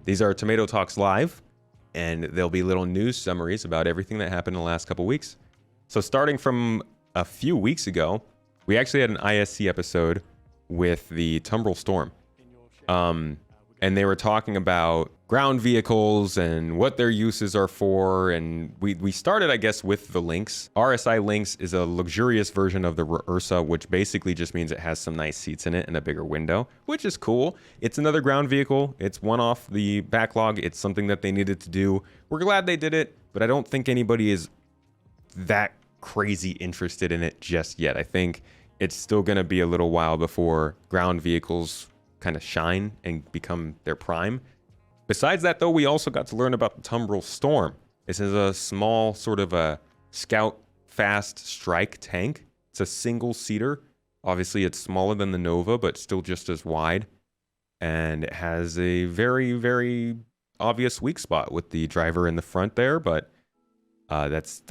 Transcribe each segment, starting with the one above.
These are Tomato Talks Live, and there'll be little news summaries about everything that happened in the last couple weeks. So starting from a few weeks ago, we actually had an ISC episode with the Tumbrel Storm. And they were talking about ground vehicles and what their uses are for. And we started, I guess, with the Lynx. RSI Lynx is a luxurious version of the Ursa, which basically just means it has some nice seats in it and a bigger window, which is cool. It's another ground vehicle. It's one off the backlog. It's something that they needed to do. We're glad they did it, but I don't think anybody is that crazy interested in it just yet. I think it's still going to be a little while before ground vehicles kind of shine and become their prime. Besides that, though, we also got to learn about the Tumbrel Storm. This is a small sort of a scout fast strike tank. It's a single-seater. Obviously, it's smaller than the Nova, but still just as wide. And it has a very, very obvious weak spot with the driver in the front there, but that's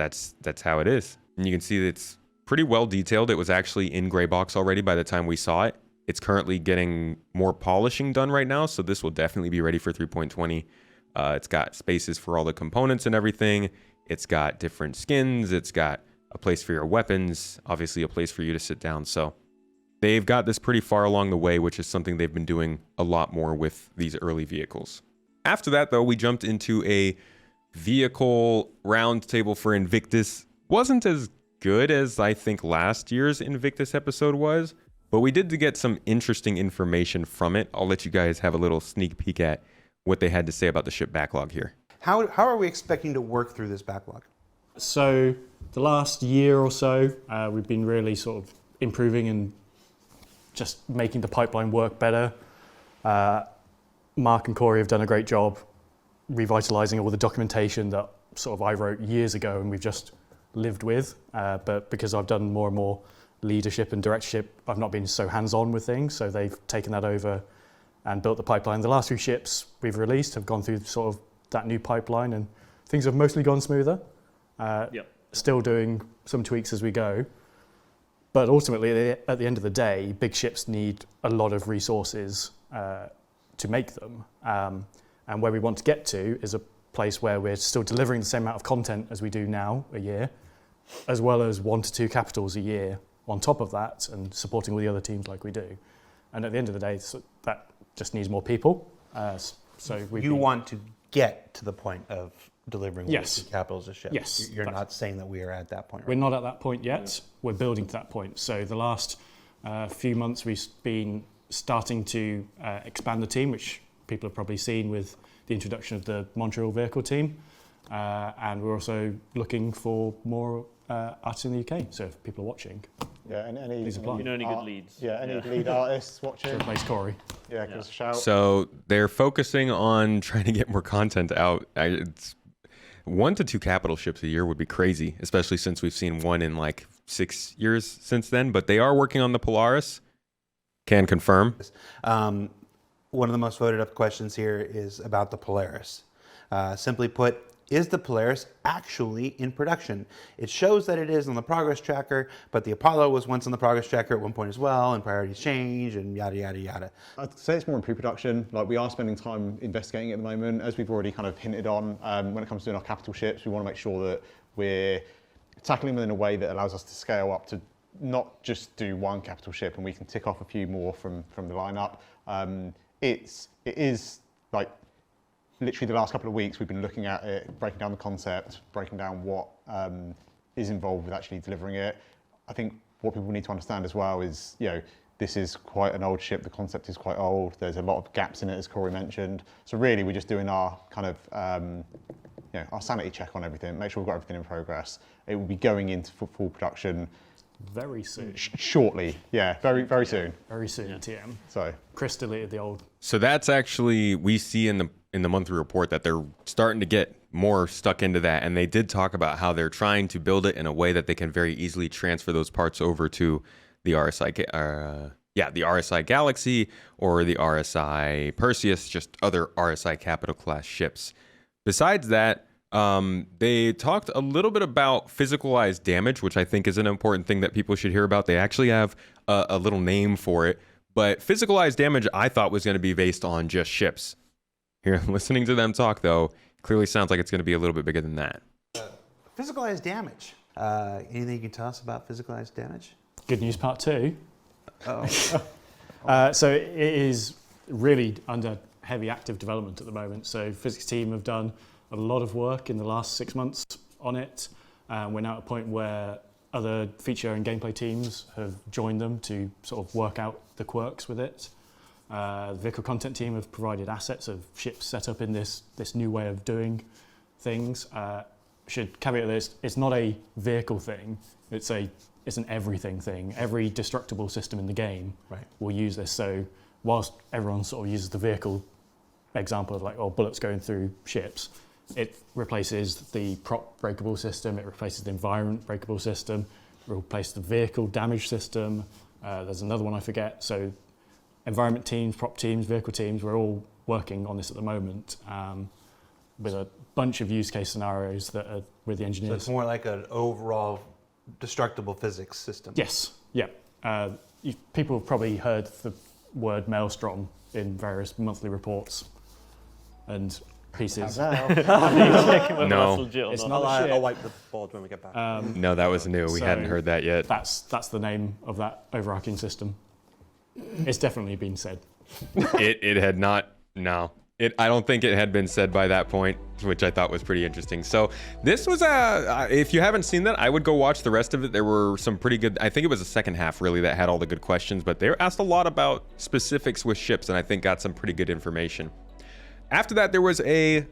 how it is. And you can see that it's pretty well detailed. It was actually in gray box already by the time we saw it. It's currently getting more polishing done right now, so this will definitely be ready for 3.20. It's got spaces for all the components and everything. It's got different skins. It's got a place for your weapons, obviously a place for you to sit down. So they've got this pretty far along the way, which is something they've been doing a lot more with these early vehicles. After that, though, we jumped into a vehicle roundtable for Invictus. Wasn't as good as I think last year's Invictus episode was, but we did get some interesting information from it. I'll let you guys have a little sneak peek at what they had to say about the ship backlog here. How are we expecting to work through this backlog? So the last year or so, we've been really sort of improving and just making the pipeline work better. Mark and Corey have done a great job revitalizing all the documentation that sort of I wrote years ago and we've just lived with. But because I've done more and more leadership and directorship, I've not been so hands-on with things, so they've taken that over and built the pipeline. The last few ships we've released have gone through sort of that new pipeline and things have mostly gone smoother. Still doing some tweaks as we go. But ultimately, at the end of the day, big ships need a lot of resources to make them. And where we want to get to is a place where we're still delivering the same amount of content as we do now a year, as well as 1 to 2 capitals a year on top of that and supporting all the other teams like we do. And at the end of the day, that just needs more people. You want to get to the point of delivering yes. 1 to 2 capitals a ship. Yes. You're not saying that we are at that point, right? We're not at that point yet. We're building to that point. So the last few months we've been starting to expand the team, which people have probably seen with the introduction of the Montreal vehicle team. And we're also looking for more artists in the UK. So if people are watching, and any good leads. Any lead artists watching. To replace Corey. Shout. So they're focusing on trying to get more content out. It's 1 to 2 capital ships a year would be crazy, especially since we've seen one in like 6 years since then. But they are working on the Polaris. Can confirm. One of the most voted up questions here is about the Polaris. Simply put, is the Polaris actually in production? It shows that it is on the progress tracker, but the Apollo was once on the progress tracker at one point as well, and priorities change, and yada, yada, yada. I'd say it's more in pre-production. Like, we are spending time investigating at the moment. As we've already kind of hinted on, when it comes to doing our capital ships, we want to make sure that we're tackling them in a way that allows us to scale up to not just do 1 capital ship, and we can tick off a few more from the lineup. It is like, literally the last couple of weeks we've been looking at it, breaking down the concept, breaking down what is involved with actually delivering it. I think what people need to understand as well is, this is quite an old ship, the concept is quite old, there's a lot of gaps in it, as Corey mentioned. So really we're just doing our kind of, our sanity check on everything, make sure we've got everything in progress. It will be going into full production very soon. Shortly, very, very soon. Very soon, TM. So Chris deleted the old. So that's actually, we see in the monthly report that they're starting to get more stuck into that. And they did talk about how they're trying to build it in a way that they can very easily transfer those parts over to the RSI, the RSI Galaxy or the RSI Perseus, just other RSI capital class ships. Besides that, they talked a little bit about physicalized damage, which I think is an important thing that people should hear about. They actually have a little name for it, but physicalized damage I thought was going to be based on just ships. Here, listening to them talk, though, clearly sounds like it's going to be a little bit bigger than that. Physicalized damage. Anything you can tell us about physicalized damage? Good news part 2. Oh. So it is really under heavy active development at the moment. So physics team have done a lot of work in the last 6 months on it. We're now at a point where other feature and gameplay teams have joined them to sort of work out the quirks with it. The vehicle content team have provided assets of ships set up in this new way of doing things. Should caveat this, it's not a vehicle thing, it's an everything thing. Every destructible system in the game will use this. So whilst everyone sort of uses the vehicle example of like, bullets going through ships, it replaces the prop breakable system, it replaces the environment breakable system, it replaces the vehicle damage system. There's another one I forget. So environment teams, prop teams, vehicle teams, we're all working on this at the moment with a bunch of use case scenarios that are with the engineers. So it's more like an overall destructible physics system. Yes, yeah. People have probably heard the word maelstrom in various monthly reports and pieces. No. It's not a ship. I'll wipe the board when we get back. No, that was new. We So hadn't heard that yet. That's the name of that overarching system. It's definitely been said. It had not. No. I don't think it had been said by that point, which I thought was pretty interesting. So this was if you haven't seen that, I would go watch the rest of it. There were some pretty good, I think it was the second half really that had all the good questions, but they were asked a lot about specifics with ships and I think got some pretty good information. After that, there was a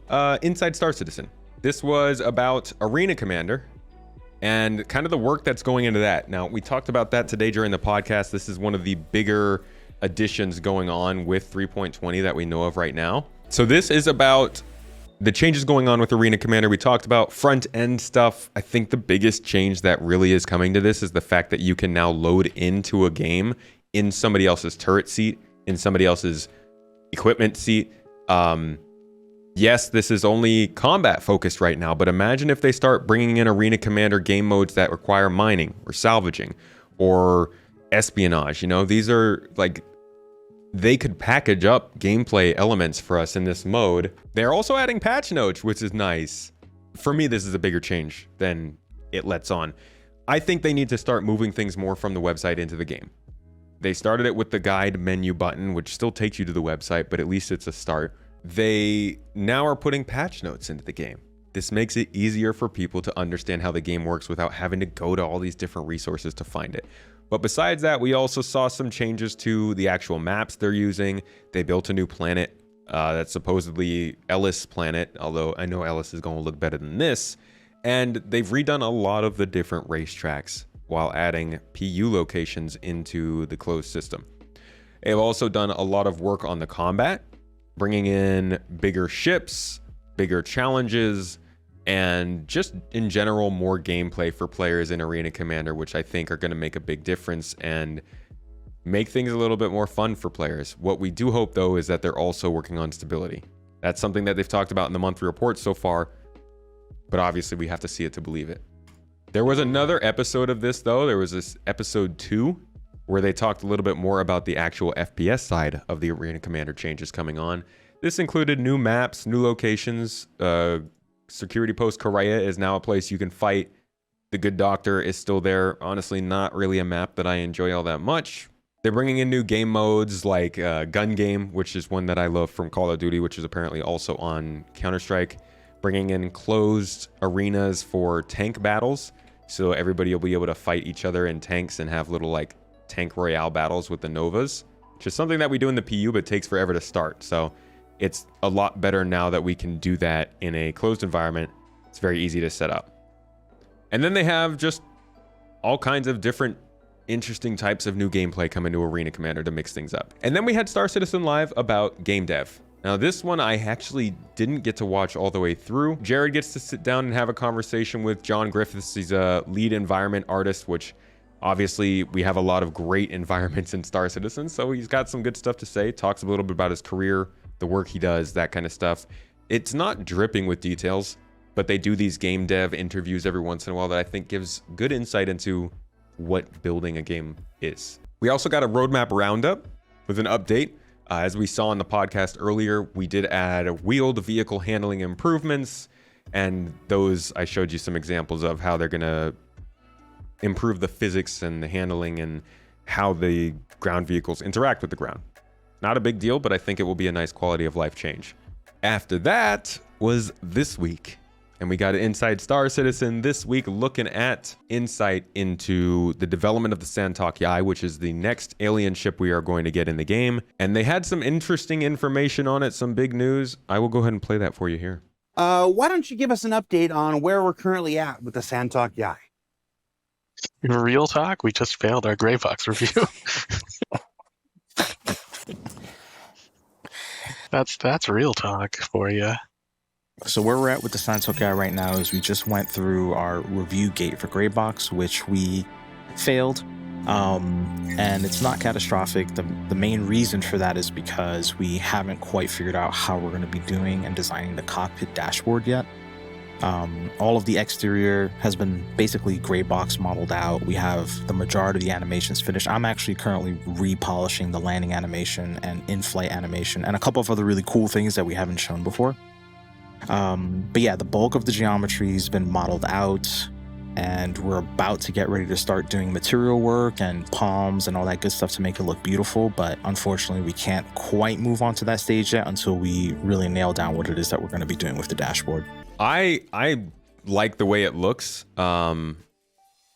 Inside Star Citizen. This was about Arena Commander and kind of the work that's going into that. Now, we talked about that today during the podcast. This is one of the bigger additions going on with 3.20 that we know of right now. So this is about the changes going on with Arena Commander. We talked about front end stuff. I think the biggest change that really is coming to this is the fact that you can now load into a game in somebody else's turret seat, in somebody else's equipment seat. Yes, this is only combat focused right now, but imagine if they start bringing in Arena Commander game modes that require mining or salvaging or espionage. You know, these are like, they could package up gameplay elements for us in this mode. They're also adding patch notes, which is nice. For me, this is a bigger change than it lets on. I think they need to start moving things more from the website into the game. They started it with the guide menu button, which still takes you to the website, but at least it's a start. They now are putting patch notes into the game. This makes it easier for people to understand how the game works without having to go to all these different resources to find it. But besides that, we also saw some changes to the actual maps they're using. They built a new planet that's supposedly Ellis planet, although I know Ellis is going to look better than this. And they've redone a lot of the different racetracks while adding PU locations into the closed system. They've also done a lot of work on the combat, bringing in bigger ships, bigger challenges, and just in general more gameplay for players in Arena Commander, which I think are going to make a big difference and make things a little bit more fun for players. What we do hope though is that they're also working on stability. That's something that they've talked about in the monthly report so far, but obviously we have to see it to believe it. There was another episode of this though. There was this episode 2 where they talked a little bit more about the actual FPS side of the Arena Commander changes coming on. This included new maps, new locations. Security Post Korea is now a place you can fight. The Good Doctor is still there. Honestly, not really a map that I enjoy all that much. They're bringing in new game modes like Gun Game, which is one that I love from Call of Duty, which is apparently also on Counter-Strike. Bringing in closed arenas for tank battles. So everybody will be able to fight each other in tanks and have little like tank royale battles with the Novas, which is something that we do in the PU, but takes forever to start. So it's a lot better now that we can do that in a closed environment. It's very easy to set up. And then they have just all kinds of different interesting types of new gameplay coming to Arena Commander to mix things up. And then we had Star Citizen Live about game dev. Now this one I actually didn't get to watch all the way through. Jared gets to sit down and have a conversation with John Griffiths. He's a lead environment artist, which obviously we have a lot of great environments in Star Citizen. So he's got some good stuff to say, talks a little bit about his career, the work he does, that kind of stuff. It's not dripping with details, but they do these game dev interviews every once in a while that I think gives good insight into what building a game is. We also got a roadmap roundup with an update. As we saw in the podcast earlier, we did add wheeled vehicle handling improvements, and those I showed you some examples of how they're going to improve the physics and the handling and how the ground vehicles interact with the ground. Not a big deal, but I think it will be a nice quality of life change. After that was this week, and we got an Inside Star Citizen this week looking at insight into the development of the Santok Yai, which is the next alien ship we are going to get in the game. And they had some interesting information on it, some big news. I will go ahead and play that for you here. Why don't you give us an update on where we're currently at with the Santok Yai? Real talk, we just failed our gray box review. That's real talk for you. So where we're at with the Santok Yai right now is we just went through our review gate for Greybox, which we failed. And it's not catastrophic. The main reason for that is because we haven't quite figured out how we're going to be doing and designing the cockpit dashboard yet. All of the exterior has been basically Greybox modeled out. We have the majority of the animations finished. I'm actually currently repolishing the landing animation and in-flight animation and a couple of other really cool things that we haven't shown before. But yeah, the bulk of the geometry has been modeled out, and we're about to get ready to start doing material work and palms and all that good stuff to make it look beautiful. But unfortunately, we can't quite move on to that stage yet until we really nail down what it is that we're going to be doing with the dashboard. I like the way it looks. I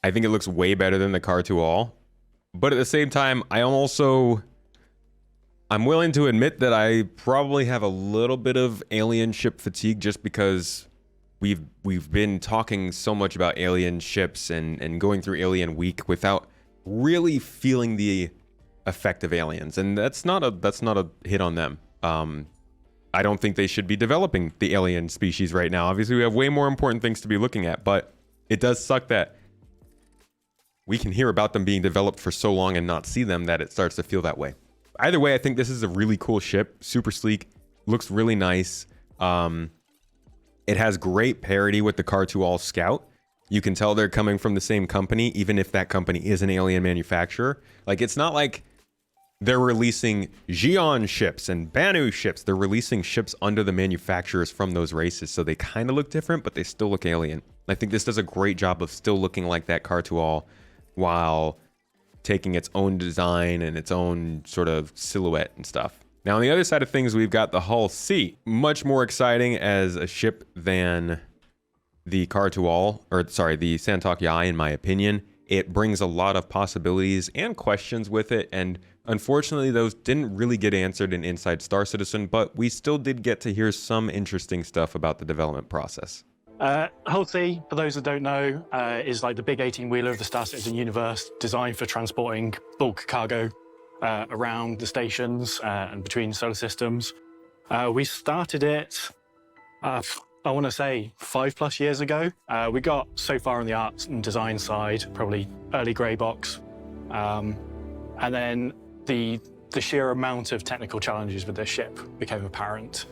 think it looks way better than the Car to All. But at the same time, I'm willing to admit that I probably have a little bit of alien ship fatigue, just because we've been talking so much about alien ships and going through Alien Week without really feeling the effect of aliens. And that's not a hit on them. I don't think they should be developing the alien species right now. Obviously, we have way more important things to be looking at, but it does suck that we can hear about them being developed for so long and not see them, that it starts to feel that way. Either way, I think this is a really cool ship, super sleek, looks really nice. It has great parity with the Car to All Scout. You can tell they're coming from the same company, even if that company is an alien manufacturer. Like, it's not like they're releasing Xi'an ships and Banu ships. They're releasing ships under the manufacturers from those races, so they kind of look different, but they still look alien. I think this does a great job of still looking like that Car to All while taking its own design and its own sort of silhouette and stuff. Now, on the other side of things, we've got the Hull C. Much more exciting as a ship than the Car to All, or sorry, the Santok Yai, in my opinion. It brings a lot of possibilities and questions with it, and unfortunately, those didn't really get answered in Inside Star Citizen, but we still did get to hear some interesting stuff about the development process. Hull C, for those that don't know, is like the big 18-wheeler of the Star Citizen universe, designed for transporting bulk cargo around the stations and between solar systems. We started it, I want to say 5+ years ago. We got so far on the art and design side, probably early grey box. And then the sheer amount of technical challenges with this ship became apparent.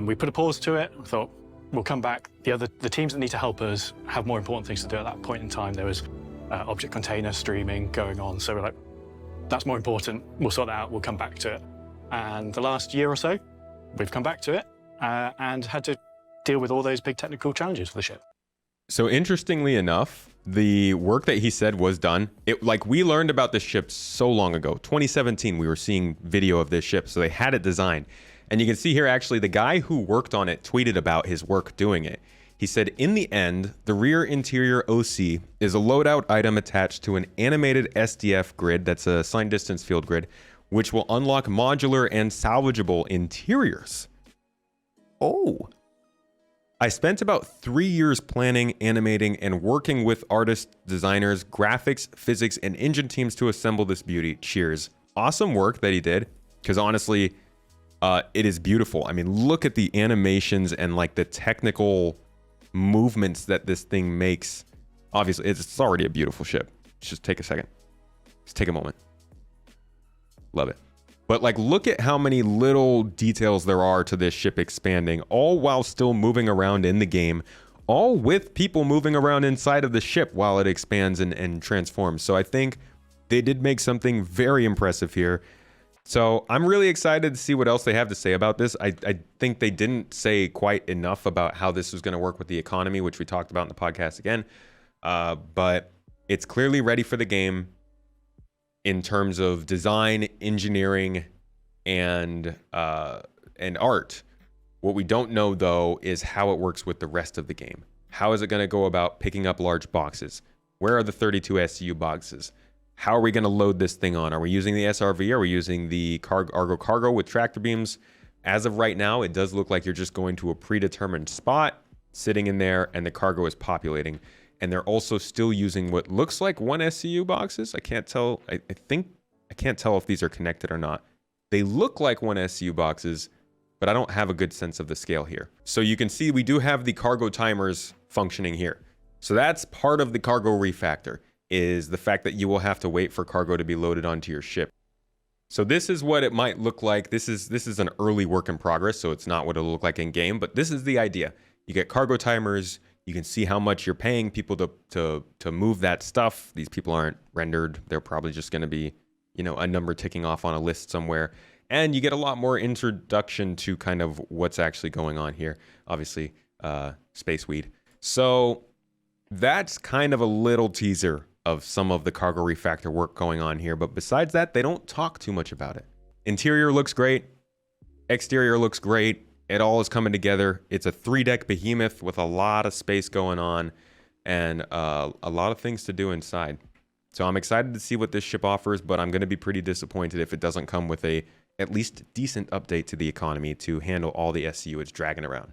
We put a pause to it. I thought, we'll come back. The teams that need to help us have more important things to do at that point in time. There was object container streaming going on. So we're like, that's more important. We'll sort that out. We'll come back to it. And the last year or so, we've come back to it and had to deal with all those big technical challenges for the ship. So interestingly enough, the work that he said was done. We learned about this ship so long ago. 2017, we were seeing video of this ship, so they had it designed. And you can see here, actually, the guy who worked on it tweeted about his work doing it. He said, in the end, the rear interior OC is a loadout item attached to an animated SDF grid, that's a assigned distance field grid, which will unlock modular and salvageable interiors. Oh. I spent about 3 years planning, animating, and working with artists, designers, graphics, physics, and engine teams to assemble this beauty. Cheers. Awesome work that he did, because honestly, it is beautiful. I mean, look at the animations and like the technical movements that this thing makes. Obviously, it's already a beautiful ship. Just take a second. Just take a moment. Love it. But like, look at how many little details there are to this ship expanding, all while still moving around in the game, all with people moving around inside of the ship while it expands and transforms. So I think they did make something very impressive here. So I'm really excited to see what else they have to say about this. I think they didn't say quite enough about how this was going to work with the economy, which we talked about in the podcast again. But it's clearly ready for the game in terms of design, engineering, and art. What we don't know, though, is how it works with the rest of the game. How is it going to go about picking up large boxes? Where are the 32 SCU boxes? How are we going to load this thing on? Are we using the SRV? Are we using the Argo Cargo with tractor beams? As of right now, it does look like you're just going to a predetermined spot, sitting in there, and the cargo is populating. And they're also still using what looks like one SCU boxes. I can't tell. I can't tell if these are connected or not. They look like one SCU boxes, but I don't have a good sense of the scale here. So you can see we do have the cargo timers functioning here. So that's part of the cargo refactor, is the fact that you will have to wait for cargo to be loaded onto your ship. So this is what it might look like. This is an early work in progress, so it's not what it'll look like in game, but this is the idea. You get cargo timers, you can see how much you're paying people to move that stuff. These people aren't rendered. They're probably just going to be, a number ticking off on a list somewhere. And you get a lot more introduction to kind of what's actually going on here. Obviously, space weed. So that's kind of a little teaser of some of the cargo refactor work going on here. But besides that, they don't talk too much about it. Interior looks great. Exterior looks great. It all is coming together. It's a 3-deck behemoth with a lot of space going on and a lot of things to do inside. So I'm excited to see what this ship offers, but I'm going to be pretty disappointed if it doesn't come with a at least decent update to the economy to handle all the SCU it's dragging around.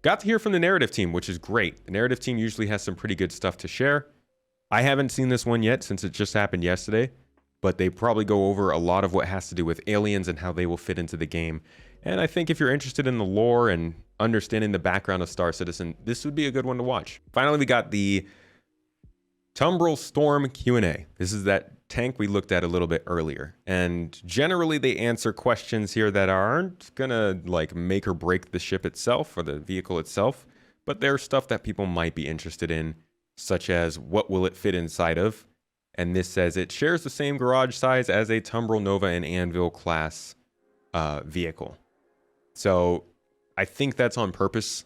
Got to hear from the narrative team, which is great. The narrative team usually has some pretty good stuff to share. I haven't seen this one yet since it just happened yesterday, but they probably go over a lot of what has to do with aliens and how they will fit into the game. And I think if you're interested in the lore and understanding the background of Star Citizen, this would be a good one to watch. Finally, we got the Tumbril Storm Q&A. This is that tank we looked at a little bit earlier. And generally, they answer questions here that aren't gonna make or break the ship itself or the vehicle itself, but there's stuff that people might be interested in, such as what will it fit inside of? And this says it shares the same garage size as a Tumbril Nova and Anvil class vehicle. So I think that's on purpose.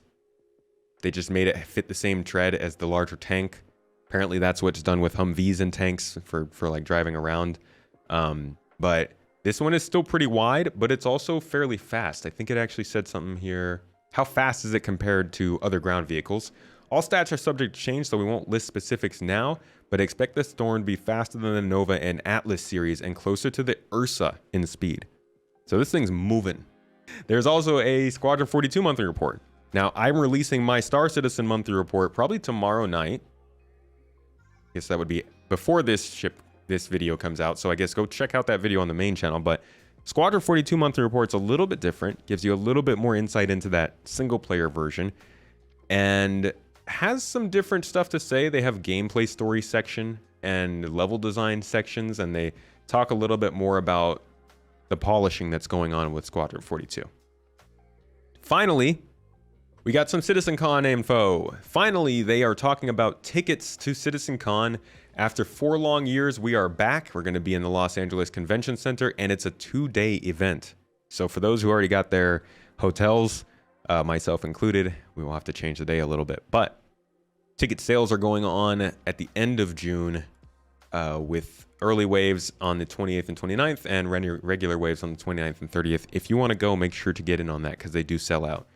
They just made it fit the same tread as the larger tank. Apparently that's what's done with Humvees and tanks for driving around. But this one is still pretty wide, but it's also fairly fast. I think it actually said something here. How fast is it compared to other ground vehicles? All stats are subject to change, so we won't list specifics now, but expect the Storm to be faster than the Nova and Atlas series and closer to the Ursa in speed. So this thing's moving. There's also a Squadron 42 monthly report. Now, I'm releasing my Star Citizen monthly report probably tomorrow night. I guess that would be before this video comes out, so I guess go check out that video on the main channel. But Squadron 42 monthly report's a little bit different, gives you a little bit more insight into that single player version, and has some different stuff to say. They have gameplay story section and level design sections, and they talk a little bit more about the polishing that's going on with Squadron 42. Finally, we got some CitizenCon info. Finally, they are talking about tickets to CitizenCon. After 4 long years, we are back. We're going to be in the Los Angeles Convention Center, and it's a 2-day event. So for those who already got their hotels, myself included, we will have to change the day a little bit. But ticket sales are going on at the end of June with early waves on the 28th and 29th and regular waves on the 29th and 30th. If you want to go, make sure to get in on that because they do sell out.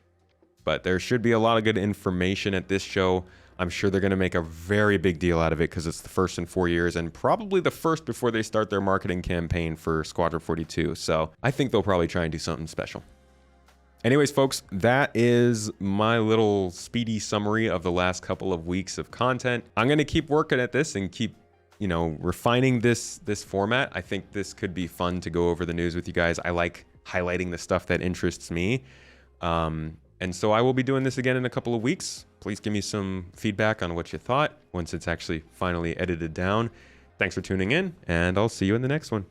But there should be a lot of good information at this show. I'm sure they're going to make a very big deal out of it because it's the first in 4 years and probably the first before they start their marketing campaign for Squadron 42. So I think they'll probably try and do something special. Anyways, folks, that is my little speedy summary of the last couple of weeks of content. I'm going to keep working at this and keep, refining this format. I think this could be fun to go over the news with you guys. I like highlighting the stuff that interests me. And so I will be doing this again in a couple of weeks. Please give me some feedback on what you thought once it's actually finally edited down. Thanks for tuning in, and I'll see you in the next one.